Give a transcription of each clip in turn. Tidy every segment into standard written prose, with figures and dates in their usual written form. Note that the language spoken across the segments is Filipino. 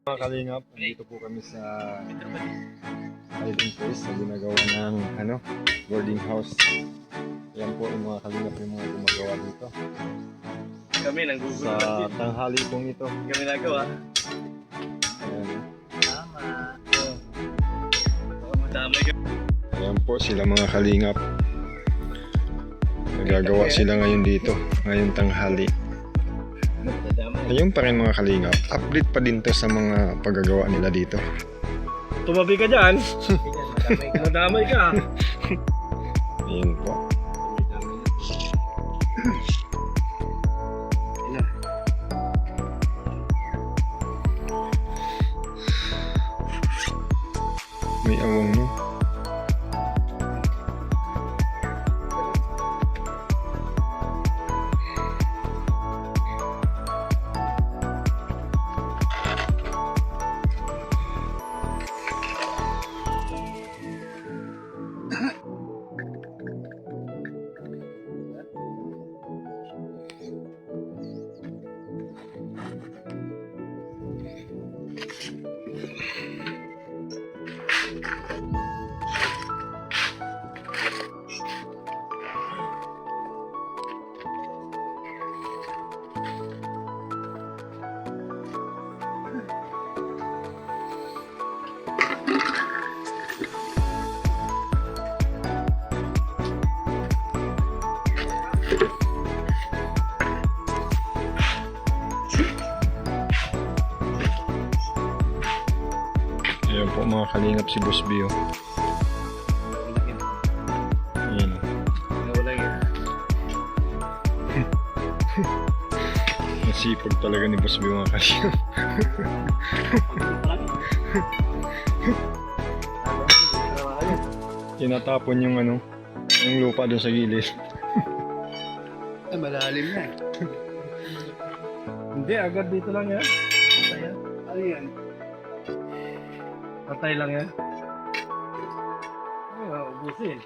Mga kalingap, dito po kami sa hiding place sa ginagawa ng boarding house. Yan po yung mga kalingap yung mga gumagawa dito. Kami nanggugulo Sa tanghali pong ito. Kami nagawa. Ayan. Tama. Madamay ka. Ayan po sila mga kalingap. Nagagawa sila ngayon dito, ngayong tanghali. Ayun pa rin mga kalingap, update pa din to sa mga paggagawa nila dito. Tumabi ka dyan. Madamay ka. Ayun po. May awang mo. Ayan po mga kalingap si Boss Bio. Ayan. Wala yan. Nasipag talaga ni Boss Bio mga kalingap. Tinatapon yung yung lupa doon sa gilid. Ay, malalim na. Hindi, agad dito lang yan. Patay yan. Ano yan? Patay lang yan. Ay, ubusin.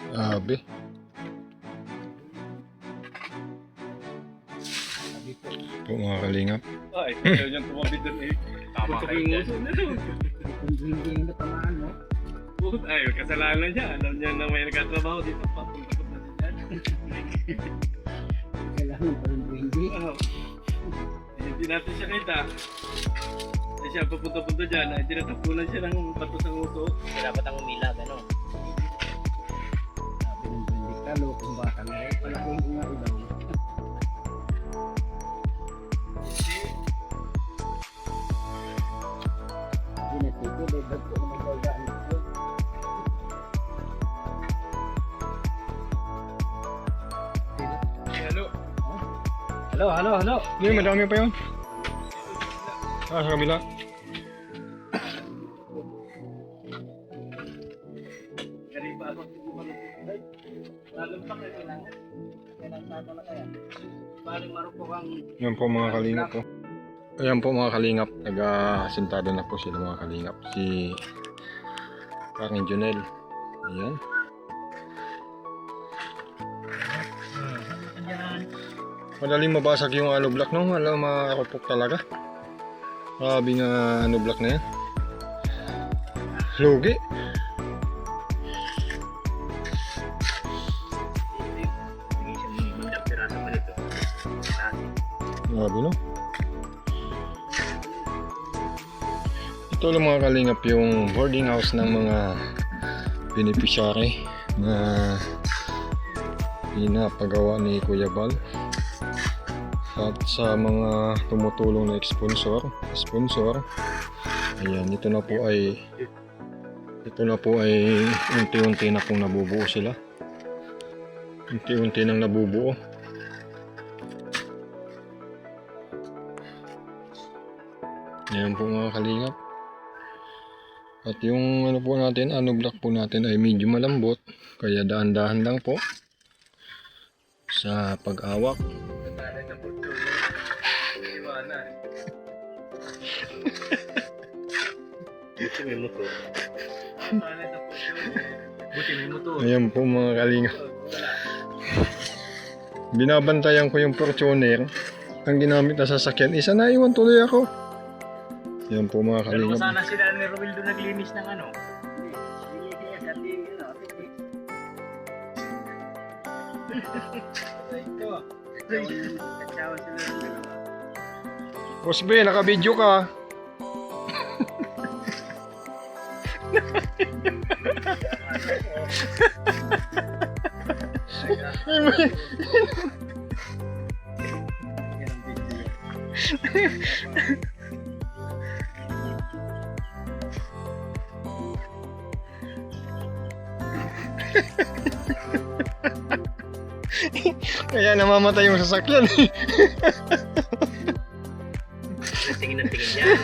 Grabe. Po mga kalingap. Ay, ayaw niyang tumabi doon eh. Tama kayo dyan. Hindi na tamaan mo. Ay, kasalanan niya. Alam niya na may nagkatrabaho dito. Papuntakot na siya dyan. Kailangan pa rin hindi. Hindi natin siya kita. Ay siya papunta-punta dyan. Ay tinatapunan siya ng bato sa nguso. Dapat ang umilag, ano? Sabi ng hindi ka, lokong baka na eh. Pala kung nga ilaw. Hindi na tito, dapat ko naman bagaan ito. Hello. Halo. Hindi, madami pa yun. Sa kabila. Kari pa ako. Lalumpak na kailangan. Kailangan tato na kaya. Paling marupok ang... Yan po mga kalingap po. Ayan po mga kalingap. Nag-asintado na po sila mga kalingap. Si Parang Junel. Ayan. Madaling mabasag yung block no. Wala makakupok talaga. Grabe nga block na yan. Lugi. Hindi siya magandang piraso pa nito. Grabe no. Ito lang mga kalingap yung boarding house ng mga beneficiary na pinapagawa ni Kuya Bal. At sa mga tumutulong na sponsor, ayan, ito na po ay unti-unti na pong nabubuo sila. Unti-unti nang nabubuo. Ayan po mga kalingap. At yung po natin, block po natin ay medyo malambot, kaya dahan-dahan lang po sa pag-awak. Buti may motor. Buti may motor. Ayan po mga kalingap. Binabantayan ko yung Fortuner. Ang ginamit na sasakyan, isa na iwan tuloy ako. Ayan po mga Pero kalingap. sana sila ni Romel doon naglinis ng ano. Boss B, naka-video ka. Kaya namamatay yung sasakyan. Tingin ng tingin yan.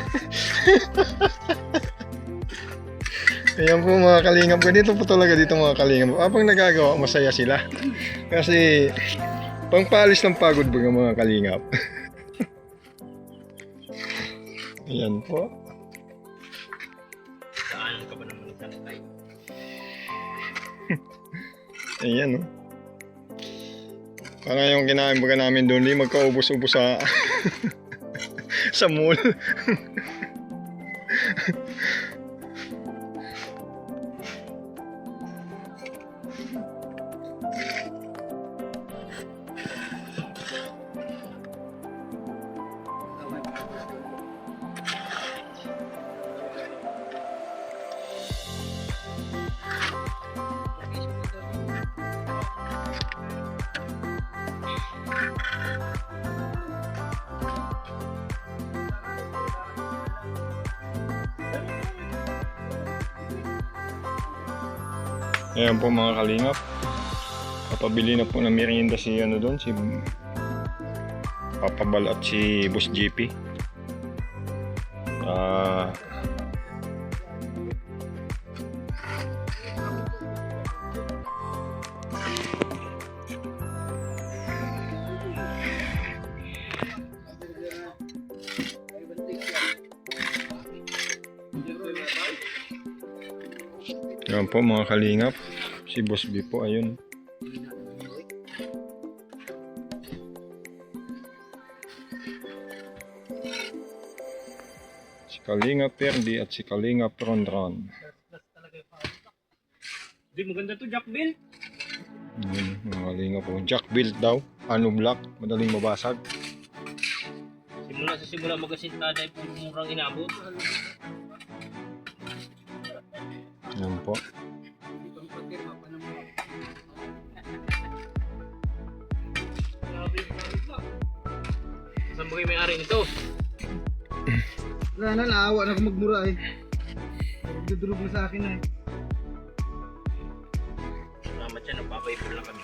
Ayan po mga kalingap. Ganito po talaga dito mga kalingap. Habang nagagawa, masaya sila. Kasi pangpalis ng pagod baga mga kalingap. Ayan po. Saan ka ba naman isang tayo? Ayan o. Parang yung kinain baga namin doon, di magkaubos-ubos sa sa mall. Ayan po mga kalingap. Kapabili na po ng merienda si ano doon, si Papa Bal at si Boss JP. Ayan po mga kalingap. Si Boss B po, ayun. Si Kalingap Perdi at si Kalingap Ron. Di maganda to, Jack Bill. Ayun, mga kalingap po. Jack built daw. Ano block, madaling mabasag. Simula magasinta dahil po murang inabot. Ayan po. Saan ba kayo may-ari nito? Wala na, naawa na ako magmura eh. Dudulog na sa akin na eh. Salamat siya, nagpapaipon lang kami.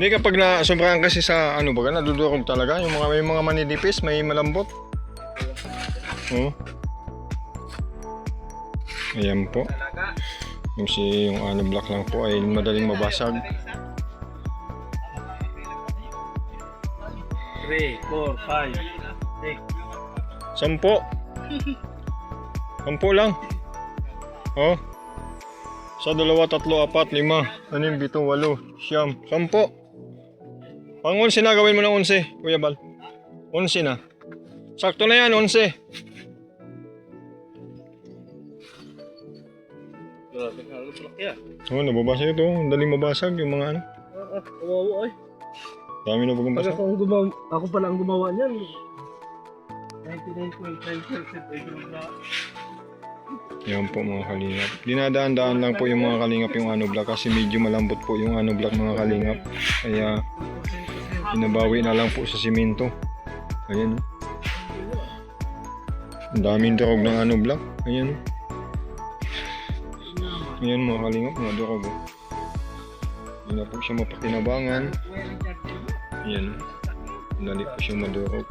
Hindi kapag na sobrang kasi sa ano baga nadudurog talaga yung mga may mga manidipis, may malambot. Oh. Ayan po. Yung ano block lang po ay madaling mabasag. 3, 4, 5, 10. 10 lang. Oh. Sa 2, 3, 4, 5, 6, 7, 8, 9, 10. Pang 11 na, gawin mo ng 11, Kuya Bal. 11 na. Sakto na yan, 11. Grabe ka, ano pala kaya? Oh, nababasag ito. Ang daling mabasag yung mga ano. Kawawa ay. Dami na bagang basag. Ako pala ang gumawa niyan. 99.9% ay gumawa. Yan po mga kalingap. Dinadaan-daan lang po yung mga kalingap yung ano block kasi medyo malambot po yung ano block mga kalingap. Kaya pinabawi na lang po sa simento. Ayan. Ang daming durog ng ano block. Ayan. Ayan mga kalingap, mga durog. Hindi na po siya mapakinabangan. Ayan. Dali po siya madurog.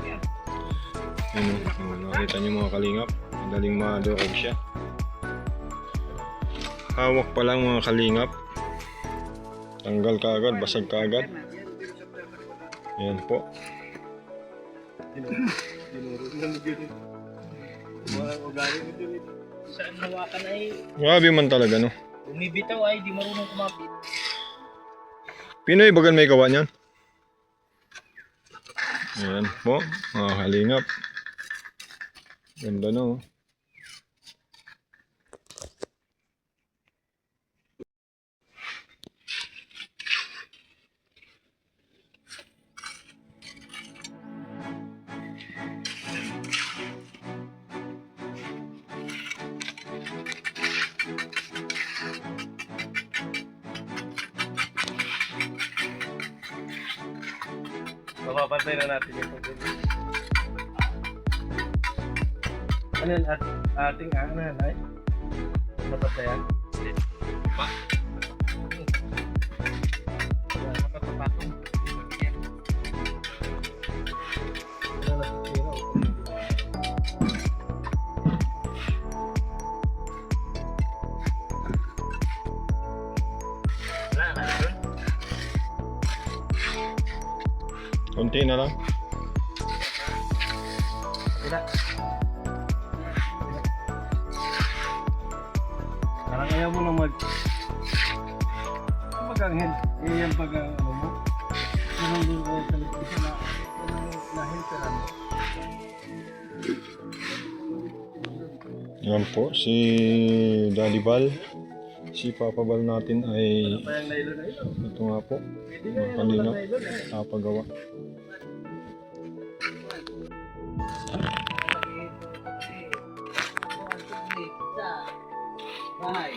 Ayan. Nakita niyo mga kalingap. Daling madurog siya. Hawak pa lang mga kalingap. Tanggal kaagad, basag kaagad. Ayan po. Dinuro ng ganun. Mga ugali mo dun. Saan hawakan ay Grabe man talaga, no? bumibitaw ay di marunong kumapit. Pinoy bagan may gawa niyan. Ayan po, mga kalingap. Ganda, no? Mapapantay na natin yung pagkakas. Ano yan? Ating ano yan ay? Napantayan? Pa. Makapapatong. Ano na sisira? Wala na doon. Konti na lang. Tidak. Parang ayaw mo nang mag... Kapag ang hand, yan pag ang ano mo. Anong doon kayo sa likod na nahinsaran mo. Yan po, si Daddy Val. Si Papa Val natin ay Pa yung nylon na ito. ito nga po, Pwede mga na kalingap, nylon eh. kapagawa. Bahay.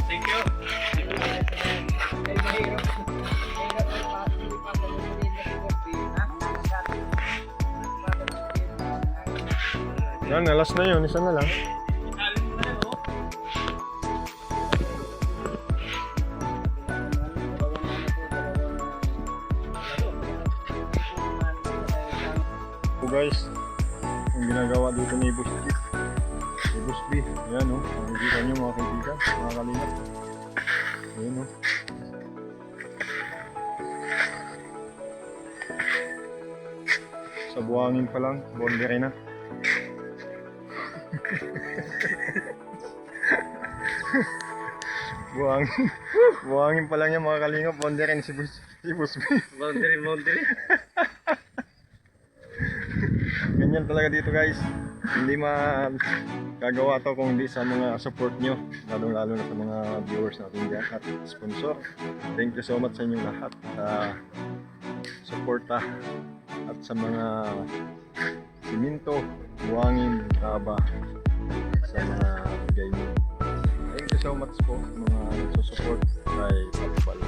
Thank you. Yan, alas na yun, isa na lang. Italin mo na yan, oh. So guys, yung ginagawa dito ni Boss B. Si Boss B, ayan o, makikita nyo mga kaibigan, mga kalingap. Ayan o. Sa buhangin pa lang, bondere na. buhangin pa lang yan mga kalingap, bondere na si Boss B. Boundary. Ganyan talaga dito guys. Hindi magagawa to kung hindi sa mga support nyo. Lalo na sa mga viewers natin dyan at sponsor. Thank you so much sa inyong lahat sa suporta at sa mga siminto, buwangin, taba sa mga bigay nyo. Thank you so much po sa mga nagsusupport kay Papa Val.